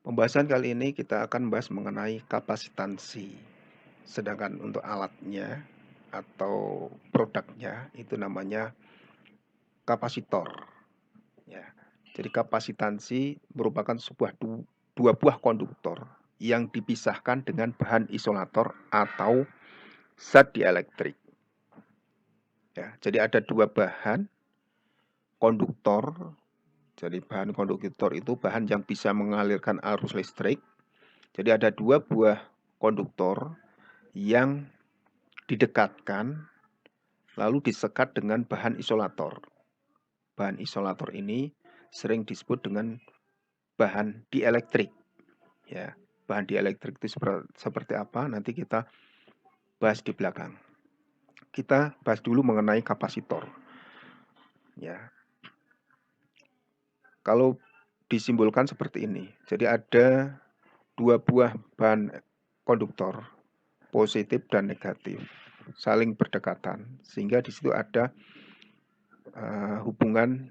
Pembahasan kali ini kita akan membahas mengenai kapasitansi. Sedangkan untuk alatnya atau produknya itu namanya kapasitor. Ya. Jadi kapasitansi merupakan dua buah konduktor yang dipisahkan dengan bahan isolator atau zat dielektrik. Ya, jadi ada dua bahan konduktor. Jadi bahan konduktor itu bahan yang bisa mengalirkan arus listrik. Jadi ada dua buah konduktor yang didekatkan lalu disekat dengan bahan isolator. Bahan isolator ini sering disebut dengan bahan dielektrik. Ya, bahan dielektrik itu seperti apa? Nanti kita bahas di belakang. Kita bahas dulu mengenai kapasitor. Ya, kalau disimbolkan seperti ini. Jadi ada dua buah bahan konduktor, positif dan negatif, saling berdekatan, sehingga di situ ada hubungan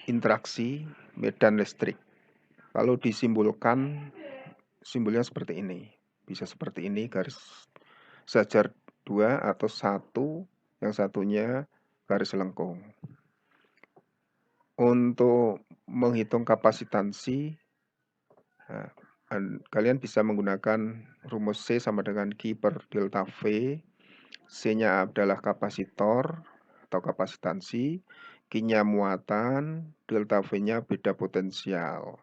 interaksi medan listrik. Kalau disimbolkan, simbolnya seperti ini. Bisa seperti ini, garis sejajar 2 atau 1, yang satunya garis lengkung. Untuk menghitung kapasitansi, kalian bisa menggunakan rumus C sama dengan Q per delta V. C-nya adalah kapasitor atau kapasitansi, Q-nya muatan, delta V-nya beda potensial.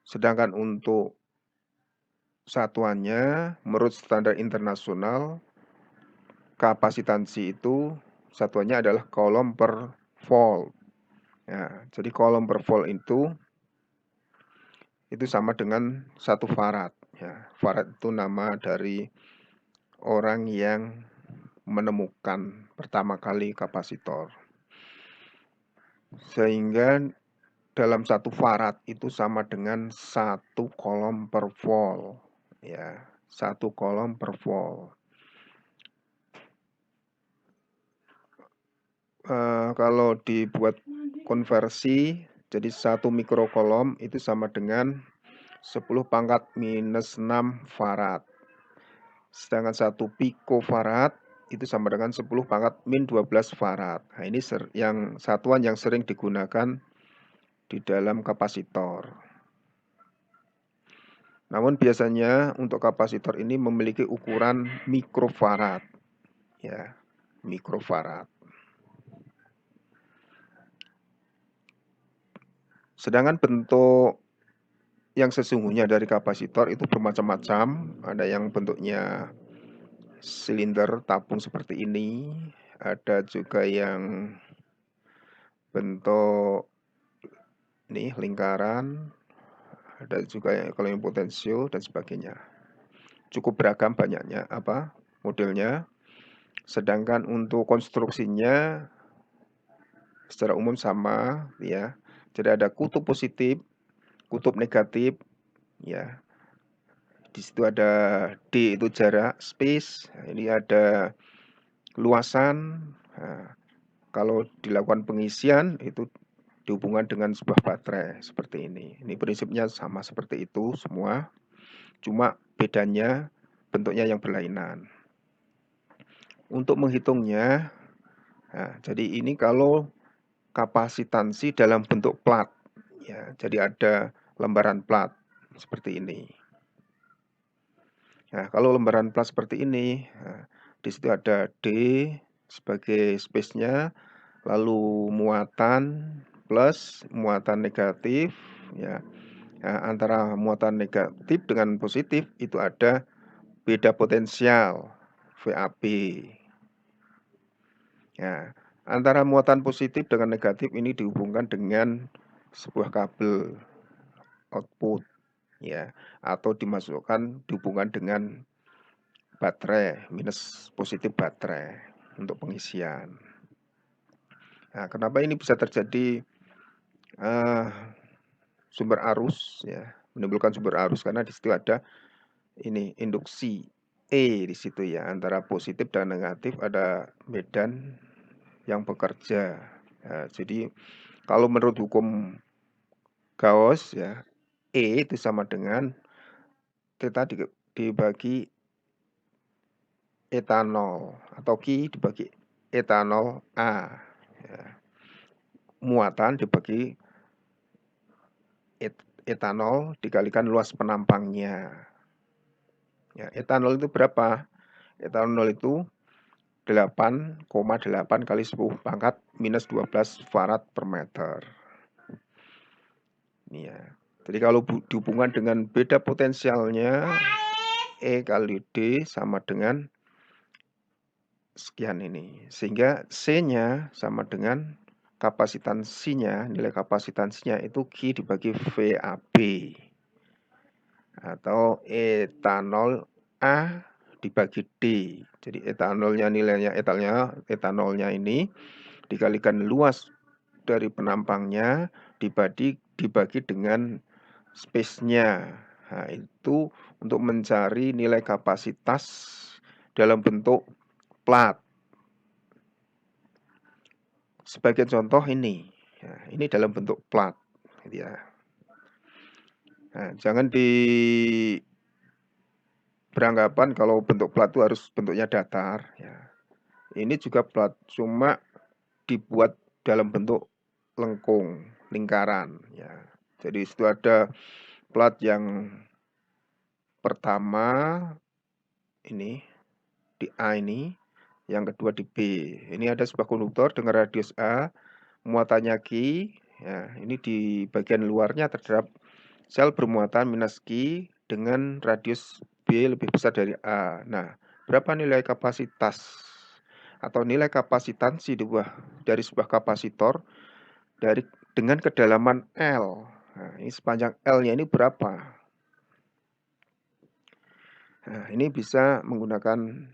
Sedangkan untuk satuannya, menurut standar internasional, kapasitansi itu satuannya adalah coulomb per volt. Ya, jadi coulomb per volt itu sama dengan 1 farad. Ya, farad itu nama dari orang yang menemukan pertama kali kapasitor. Sehingga dalam 1 farad itu sama dengan 1 coulomb per volt. Ya, 1 coulomb per volt. Kalau dibuat konversi, jadi 1 mikrocoulomb itu sama dengan 10 pangkat minus 6 farad. Sedangkan 1 picofarad itu sama dengan 10 pangkat min 12 farad. Nah, ini yang satuan yang sering digunakan di dalam kapasitor. Namun biasanya untuk kapasitor ini memiliki ukuran mikrofarad. Ya, mikrofarad. Sedangkan bentuk yang sesungguhnya dari kapasitor itu bermacam-macam. Ada yang bentuknya silinder tabung seperti ini. Ada juga yang bentuk ini lingkaran. Ada juga yang kalau yang potensio dan sebagainya. Cukup beragam banyaknya modelnya. Sedangkan untuk konstruksinya secara umum sama ya. Jadi ada kutub positif, kutub negatif ya. Di situ ada D itu jarak, space. Ini ada luasan. Nah, kalau dilakukan pengisian itu dihubungkan dengan sebuah baterai seperti ini. Ini prinsipnya sama seperti itu semua. Cuma bedanya bentuknya yang berlainan. Untuk menghitungnya, nah, jadi ini kalau kapasitansi dalam bentuk plat, ya, jadi ada lembaran plat seperti ini. Nah, kalau lembaran plat seperti ini, nah, di situ ada D sebagai space-nya, lalu muatan plus, muatan negatif, ya. Nah, antara muatan negatif dengan positif itu ada beda potensial VAB. Ya, antara muatan positif dengan negatif ini dihubungkan dengan sebuah kabel output ya, atau dihubungkan dengan baterai minus positif baterai untuk pengisian. Nah, kenapa ini bisa terjadi sumber arus ya, menimbulkan sumber arus karena di situ ada ini induksi E di situ ya, antara positif dan negatif ada medan yang bekerja. Nah, jadi kalau menurut hukum Gauss ya, E itu sama dengan theta dibagi etanol atau Q dibagi etanol A. Ya. Muatan dibagi etanol dikalikan luas penampangnya. Ya, etanol itu berapa? Etanol itu 8,8 kali 10 pangkat minus 12 farad per meter. Ini ya. Jadi kalau dihubungkan dengan beda potensialnya, E kali D sama dengan sekian ini. Sehingga C-nya sama dengan kapasitansinya, nilai kapasitansinya itu Q dibagi VAB. Atau etanol A dibagi D. Jadi etanolnya nilainya etanolnya ini dikalikan luas dari penampangnya dibagi dengan space-nya. Nah, itu untuk mencari nilai kapasitas dalam bentuk plat. Sebagai contoh ini. Nah, ini dalam bentuk plat, gitu ya. Nah, jangan beranggapan kalau bentuk plat itu harus bentuknya datar. Ya. Ini juga plat, cuma dibuat dalam bentuk lengkung, lingkaran. Ya. Jadi itu ada plat yang pertama ini di A ini, yang kedua di B. Ini ada sebuah konduktor dengan radius A, muatannya Q. Ya, ini di bagian luarnya terdapat sel bermuatan minus Q dengan radius B lebih besar dari A. Nah, berapa nilai kapasitas atau nilai kapasitansi dari sebuah kapasitor dengan kedalaman L. Nah, ini sepanjang L-nya ini berapa? Nah, ini bisa menggunakan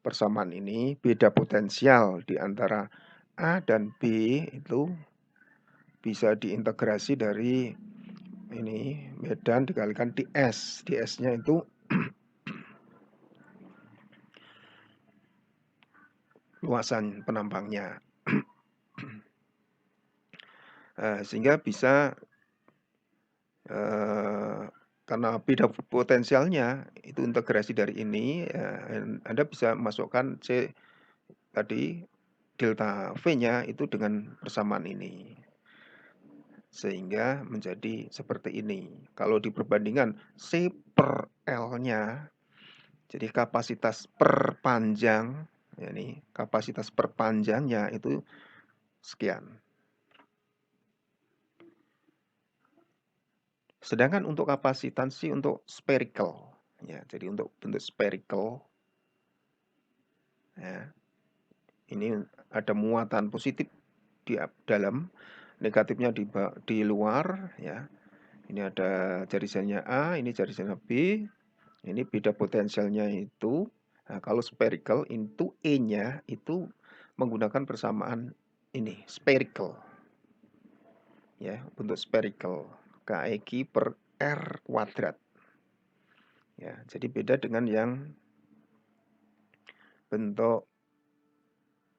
persamaan ini, beda potensial di antara A dan B itu bisa diintegrasi dari ini medan dikalikan ds. ds-nya itu luasan penampangnya. Sehingga bisa karena beda potensialnya itu integrasi dari ini, Anda bisa masukkan C tadi delta V-nya itu dengan persamaan ini. Sehingga menjadi seperti ini. Kalau diperbandingkan C per L-nya, jadi kapasitas per panjang, ya ini kapasitas per panjangnya itu sekian. Sedangkan untuk kapasitansi untuk spherical, ya, jadi untuk bentuk spherical, ya, ini ada muatan positif di dalam, negatifnya di luar, ya. Ini ada jarisannya A, ini jarisannya B, ini beda potensialnya itu. Nah, kalau spherical into E-nya itu menggunakan persamaan ini, spherical. Ya, bentuk spherical. KEQ per R kuadrat. Ya, jadi beda dengan yang bentuk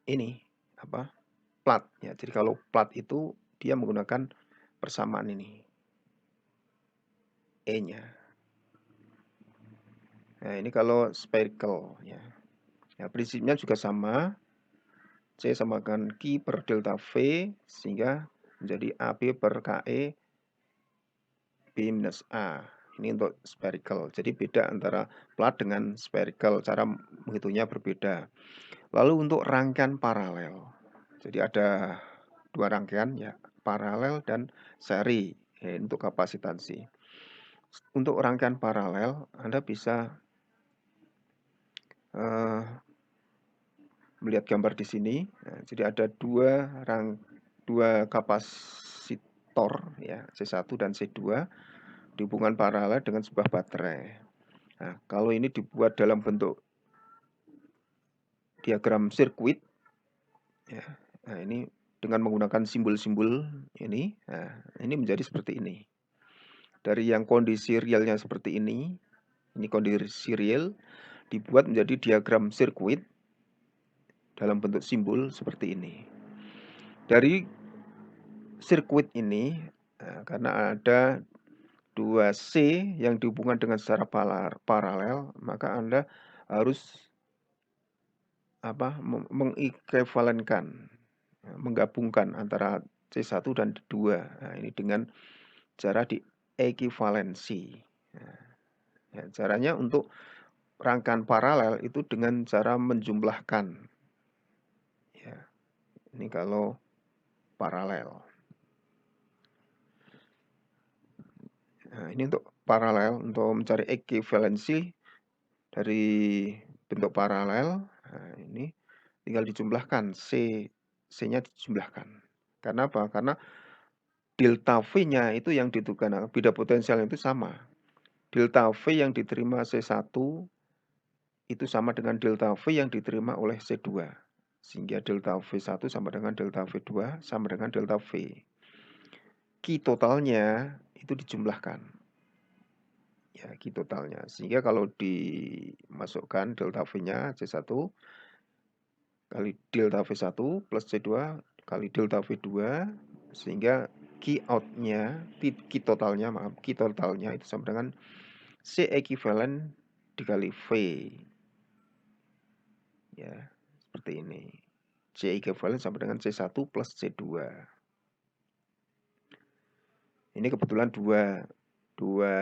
ini, apa? Plat. Ya, jadi kalau plat itu dia menggunakan persamaan ini. E-nya. Nah, ini kalau spherical, ya. Ya, prinsipnya juga sama. C samakan Q per delta V sehingga menjadi AB per KE B minus A. Ini untuk spherical. Jadi beda antara plat dengan spherical. Cara menghitungnya berbeda. Lalu untuk rangkaian paralel. Jadi ada dua rangkaian ya, paralel dan seri ya, untuk kapasitansi. Untuk rangkaian paralel Anda bisa melihat gambar di sini. Nah, jadi ada dua kapasitor ya, C1 dan C2 dihubungkan paralel dengan sebuah baterai. Nah, kalau ini dibuat dalam bentuk diagram sirkuit, ya, nah ini dengan menggunakan simbol-simbol ini, nah, ini menjadi seperti ini. Dari yang kondisi realnya seperti ini kondisi real, dibuat menjadi diagram sirkuit dalam bentuk simbol seperti ini. Dari sirkuit ini Nah, karena ada 2C yang dihubungkan dengan secara paralel, maka Anda harus mengekuivalenkan, menggabungkan antara C1 dan D2. Nah, ini dengan cara diekuivalensi. Nah, ya, caranya untuk rangkaian paralel itu dengan cara menjumlahkan. Ya, ini kalau paralel. Nah, ini untuk paralel, untuk mencari ekuivalensi dari bentuk paralel. Nah, ini tinggal dijumlahkan, C-nya dijumlahkan. Karena apa? Karena delta V-nya itu yang ditentukan, beda potensial itu sama. Delta V yang diterima C1 itu sama dengan delta V yang diterima oleh C2. Sehingga delta V1 sama dengan delta V2 sama dengan delta V. Ki totalnya itu dijumlahkan. Ya, Ki totalnya. Sehingga kalau dimasukkan delta V-nya C1 kali delta V1 plus C2 kali delta V2, sehingga Ki out-nya, Ki totalnya itu sama dengan C equivalent dikali V. Ya, seperti ini. C equivalent sama dengan C1 plus C2. Ini kebetulan dua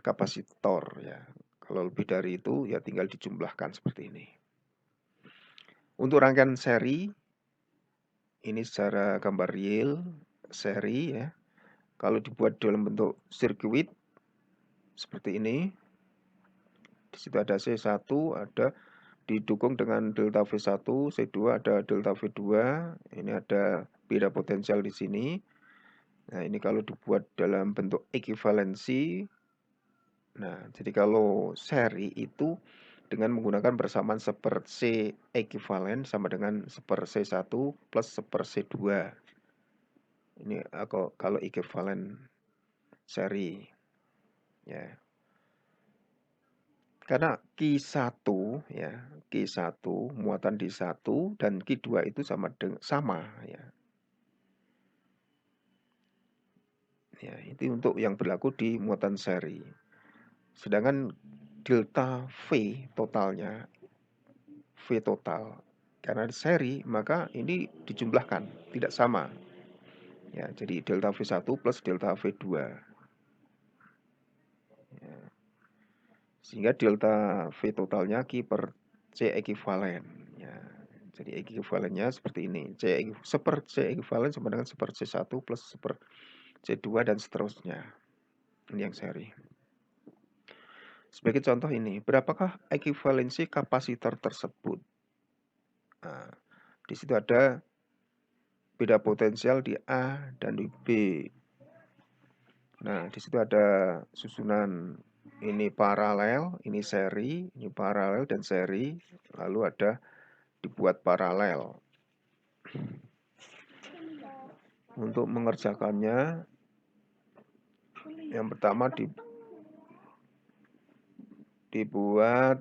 kapasitor ya. Kalau lebih dari itu ya tinggal dijumlahkan seperti ini. Untuk rangkaian seri, ini secara gambar real, seri ya. Kalau dibuat dalam bentuk sirkuit seperti ini, di situ ada C1, ada didukung dengan delta V1, C2 ada delta V2, ini ada beda potensial di sini. Nah, ini kalau dibuat dalam bentuk ekuivalensi, nah, jadi kalau seri itu dengan menggunakan persamaan 1/C ekuivalen sama dengan 1/C1 plus 1/C2. Ini kalau ekuivalen seri. Ya. Karena Q1 ya, Q1 muatan di 1 dan Q2 itu sama ya. Ya, itu untuk yang berlaku di muatan seri. Sedangkan delta V totalnya, V total, karena seri maka ini dijumlahkan, tidak sama. Ya, jadi delta V1 plus delta V2. Ya. Sehingga delta V totalnya Q per C ekuivalen. Ya, jadi ekuivalennya seperti ini. C ekuivalen sama dengan 1/C1 plus 1/C2 dan seterusnya. Ini yang seri. Sebagai contoh ini, berapakah ekuivalensi kapasitor tersebut? Nah, di situ ada beda potensial di A dan di B. Nah, di situ ada susunan ini paralel, ini seri, ini paralel dan seri, lalu ada dibuat paralel. Untuk mengerjakannya, yang pertama dibuat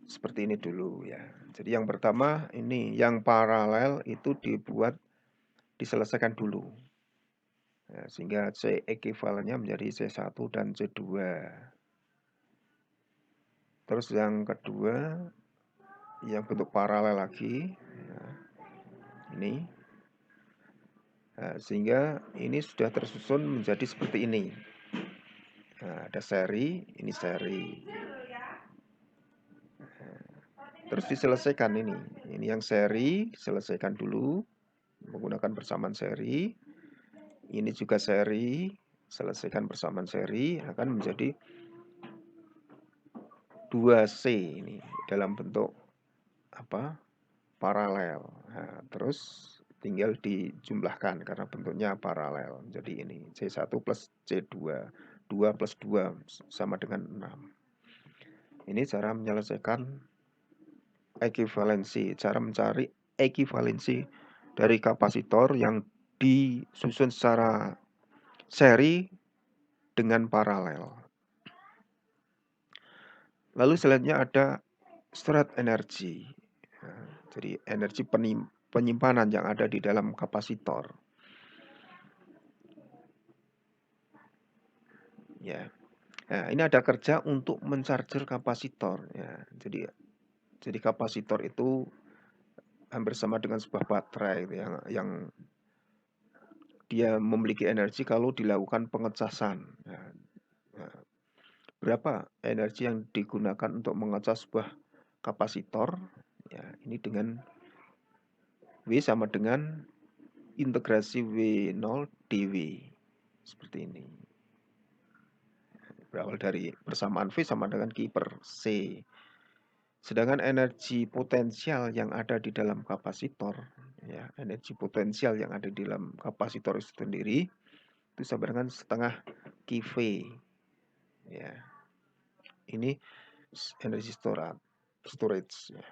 seperti ini dulu ya. Jadi yang pertama ini yang paralel itu diselesaikan dulu. Ya, sehingga C ekivalennya menjadi C1 dan C2. Terus yang kedua, yang bentuk paralel lagi, ya, ini. Nah, sehingga ini sudah tersusun menjadi seperti ini. Nah, ada seri, ini seri. Nah, terus diselesaikan ini. Ini yang seri, selesaikan dulu menggunakan persamaan seri. Ini juga seri, selesaikan persamaan seri akan menjadi 2C ini dalam bentuk paralel. Nah, terus tinggal dijumlahkan karena bentuknya paralel. Jadi ini C1 plus C2, 2 plus 2 sama dengan 6. Ini cara menyelesaikan ekuivalensi, cara mencari ekuivalensi dari kapasitor yang disusun secara seri dengan paralel. Lalu selanjutnya ada stored energy. Nah, jadi energi penyimpanan yang ada di dalam kapasitor. ya. Nah, ini ada kerja untuk mencharger kapasitor ya. Jadi kapasitor itu hampir sama dengan sebuah baterai gitu, yang dia memiliki energi kalau dilakukan pengecasan. Nah, berapa energi yang digunakan untuk mengecas sebuah kapasitor? Ya, ini dengan W sama dengan integrasi W0 dW. Seperti ini. Berawal dari persamaan V sama dengan Q per C. Sedangkan energi potensial yang ada di dalam kapasitor, ya, energi potensial yang ada di dalam kapasitor itu sendiri itu sama dengan setengah kV. Ya, ini energi storage. Ya.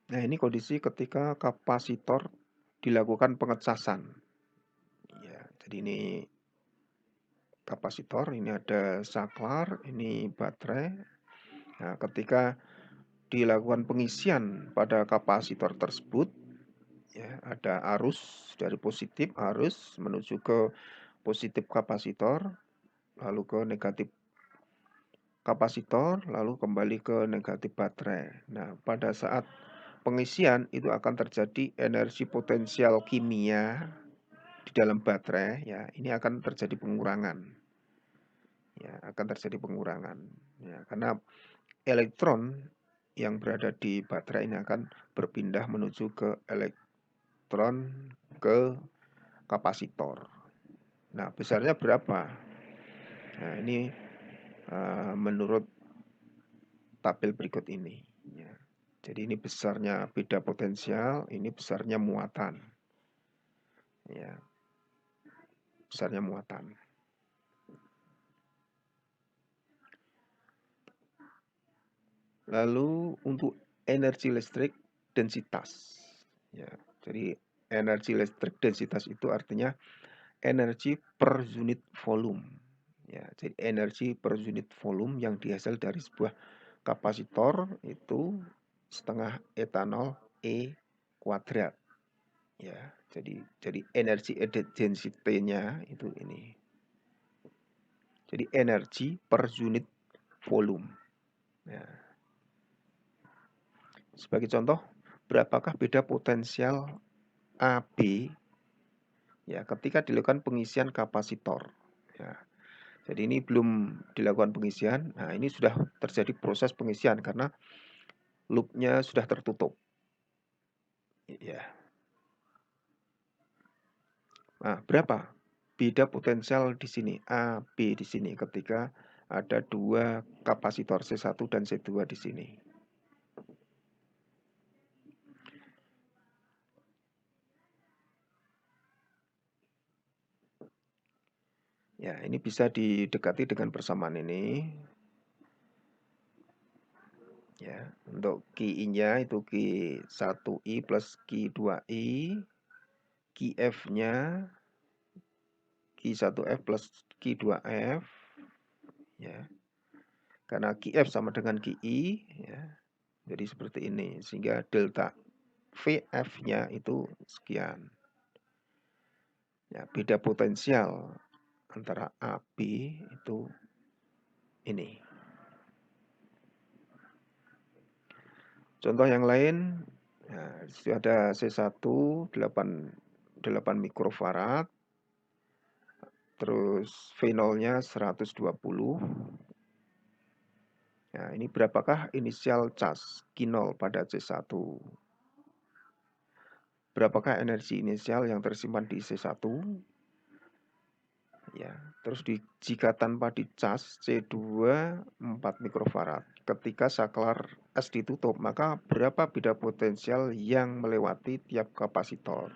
Nah, ini kondisi ketika kapasitor dilakukan pengecasan. Ya, jadi ini kapasitor, ini ada saklar, ini baterai. Nah, ketika dilakukan pengisian pada kapasitor tersebut, ya, ada arus dari positif arus menuju ke positif kapasitor, lalu ke negatif kapasitor, lalu kembali ke negatif baterai. Nah, pada saat pengisian itu akan terjadi energi potensial kimia di dalam baterai, ya, ini akan terjadi pengurangan. Ya, akan terjadi pengurangan. Ya, karena elektron yang berada di baterai ini akan berpindah menuju ke elektron ke kapasitor. Nah, besarnya berapa? Nah, ini menurut tabel berikut ini. Ya. Jadi ini besarnya beda potensial, ini besarnya muatan. Ya, besarnya muatan. Lalu untuk energi listrik densitas. Ya, jadi energi listrik densitas itu artinya energi per unit volume. Ya, jadi energi per unit volume yang dihasil dari sebuah kapasitor itu setengah etanol E kuadrat. Ya, jadi energi density-nya itu ini. Jadi energi per unit volume. Ya. Sebagai contoh, berapakah beda potensial AB ya ketika dilakukan pengisian kapasitor? Ya. Jadi ini belum dilakukan pengisian. Nah, ini sudah terjadi proses pengisian karena loopnya sudah tertutup. Ya. Nah, berapa beda potensial di sini A, B di sini ketika ada dua kapasitor C1 dan C2 di sini. Ya, ini bisa didekati dengan persamaan ini. Ya, untuk QI-nya itu Q1I plus Q2I, QF-nya Q1F plus Q2F, ya. Karena QF sama dengan QI, ya. Jadi seperti ini, sehingga delta VF-nya itu sekian. Ya, beda potensial antara AB itu ini. Contoh yang lain, nah, ada C1 8 mikrofarad, terus V0-nya 120. Nah, ini berapakah inisial cas Q0 pada C1? Berapakah energi inisial yang tersimpan di C1? Ya, terus jika tanpa dicas C2 4 mikrofarad. Ketika saklar S ditutup, maka berapa beda potensial yang melewati tiap kapasitor?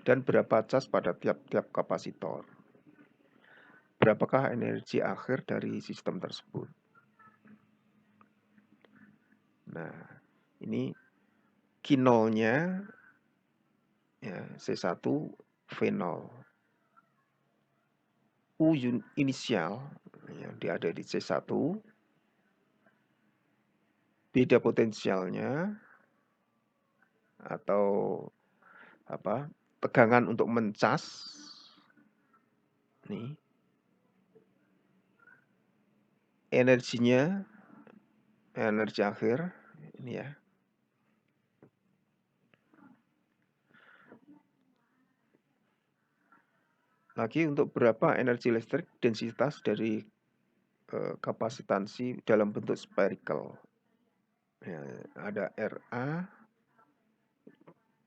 Dan berapa cas pada tiap-tiap kapasitor? Berapakah energi akhir dari sistem tersebut? Nah, ini Q0-nya ya, C1 V0. U inisial yang ada di C1, beda potensialnya atau tegangan untuk mencas Nih. Energinya, energi akhir ini ya. Lagi untuk berapa energi listrik densitas dari kapasitansi dalam bentuk spherical. Ya, ada RA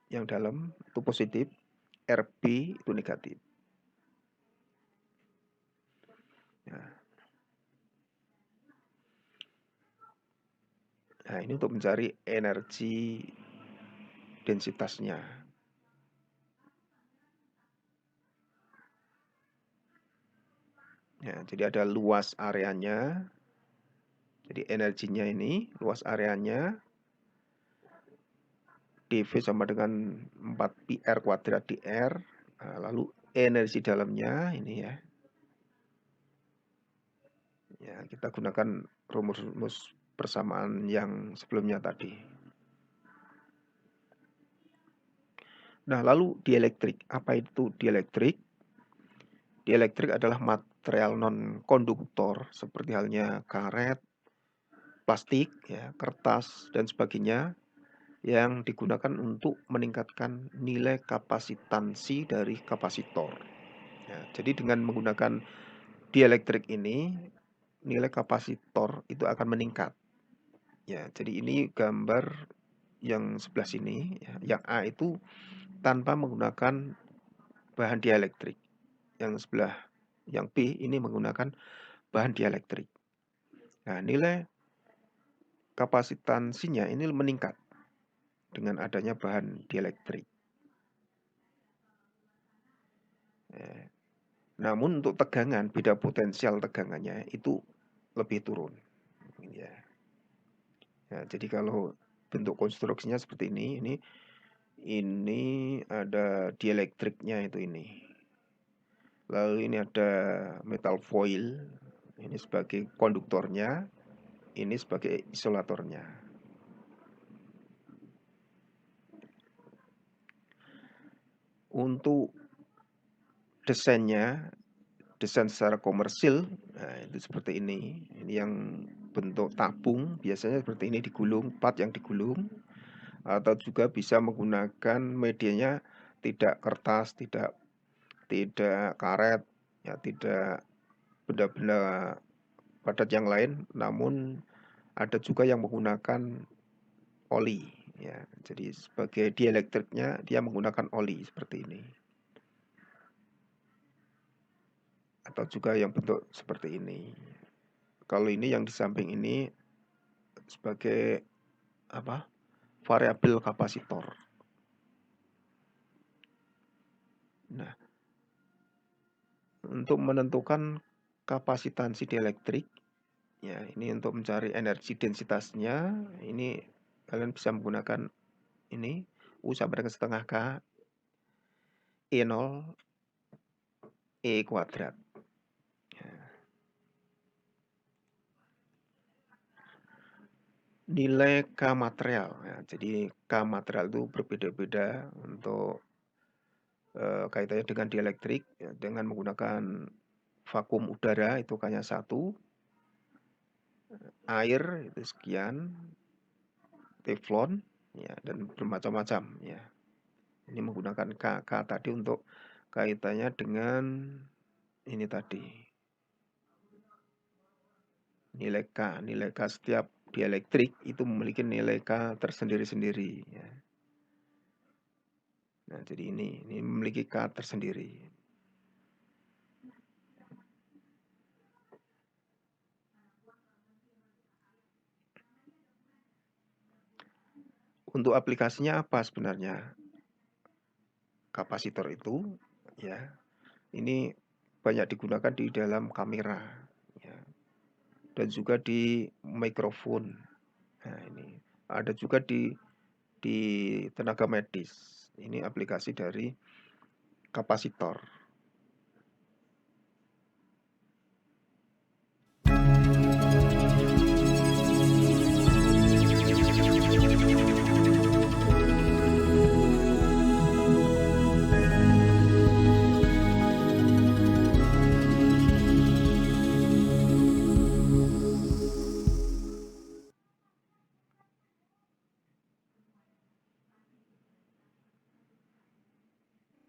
yang dalam itu positif, RB itu negatif. Ya. Nah, ini untuk mencari energi densitasnya. Ya, jadi ada luas areanya. Jadi energinya ini, luas areanya dV sama dengan 4πr kuadrat dr. Nah, lalu energi dalamnya ini ya. Ya, kita gunakan rumus-rumus persamaan yang sebelumnya tadi. Nah, lalu dielektrik. Apa itu dielektrik? Dielektrik adalah material non-konduktor seperti halnya karet, plastik, ya, kertas, dan sebagainya yang digunakan untuk meningkatkan nilai kapasitansi dari kapasitor. Ya, jadi dengan menggunakan dielektrik ini, nilai kapasitor itu akan meningkat. Ya, jadi ini gambar yang sebelah sini, ya, yang A itu tanpa menggunakan bahan dielektrik. Yang sebelah yang B ini menggunakan bahan dielektrik. Nah, nilai kapasitansinya ini meningkat dengan adanya bahan dielektrik. Namun untuk tegangan, beda potensial tegangannya itu lebih turun. Ya. Ya, jadi kalau bentuk konstruksinya seperti ini ada dielektriknya itu ini. Lalu ini ada metal foil, ini sebagai konduktornya, ini sebagai isolatornya. Untuk desainnya, desain secara komersil, nah itu seperti ini. Ini yang bentuk tabung, biasanya seperti ini digulung, plat yang digulung, atau juga bisa menggunakan medianya tidak kertas, tidak karet, ya tidak benda-benda padat yang lain, namun ada juga yang menggunakan oli, ya. Jadi sebagai dielektriknya dia menggunakan oli seperti ini. Atau juga yang bentuk seperti ini. Kalau ini yang di samping ini sebagai apa? Variabel kapasitor. Nah, untuk menentukan kapasitansi dielektrik, ya ini untuk mencari energi densitasnya, ini kalian bisa menggunakan ini U sama dengan setengah K E0 E kuadrat. Nilai K material, ya, jadi K material itu berbeda-beda untuk kaitannya dengan dielektrik, ya, dengan menggunakan vakum udara itu K-nya 1, air itu sekian, teflon, ya, dan bermacam-macam, ya. Ini menggunakan K tadi untuk kaitannya dengan ini tadi. Nilai K setiap dielektrik itu memiliki nilai K tersendiri-sendiri, ya. Nah, jadi ini memiliki K tersendiri. Untuk aplikasinya apa sebenarnya? Kapasitor itu, ya, ini banyak digunakan di dalam kamera, ya, dan juga di mikrofon. Nah, ini ada juga di tenaga medis. Ini aplikasi dari kapasitor.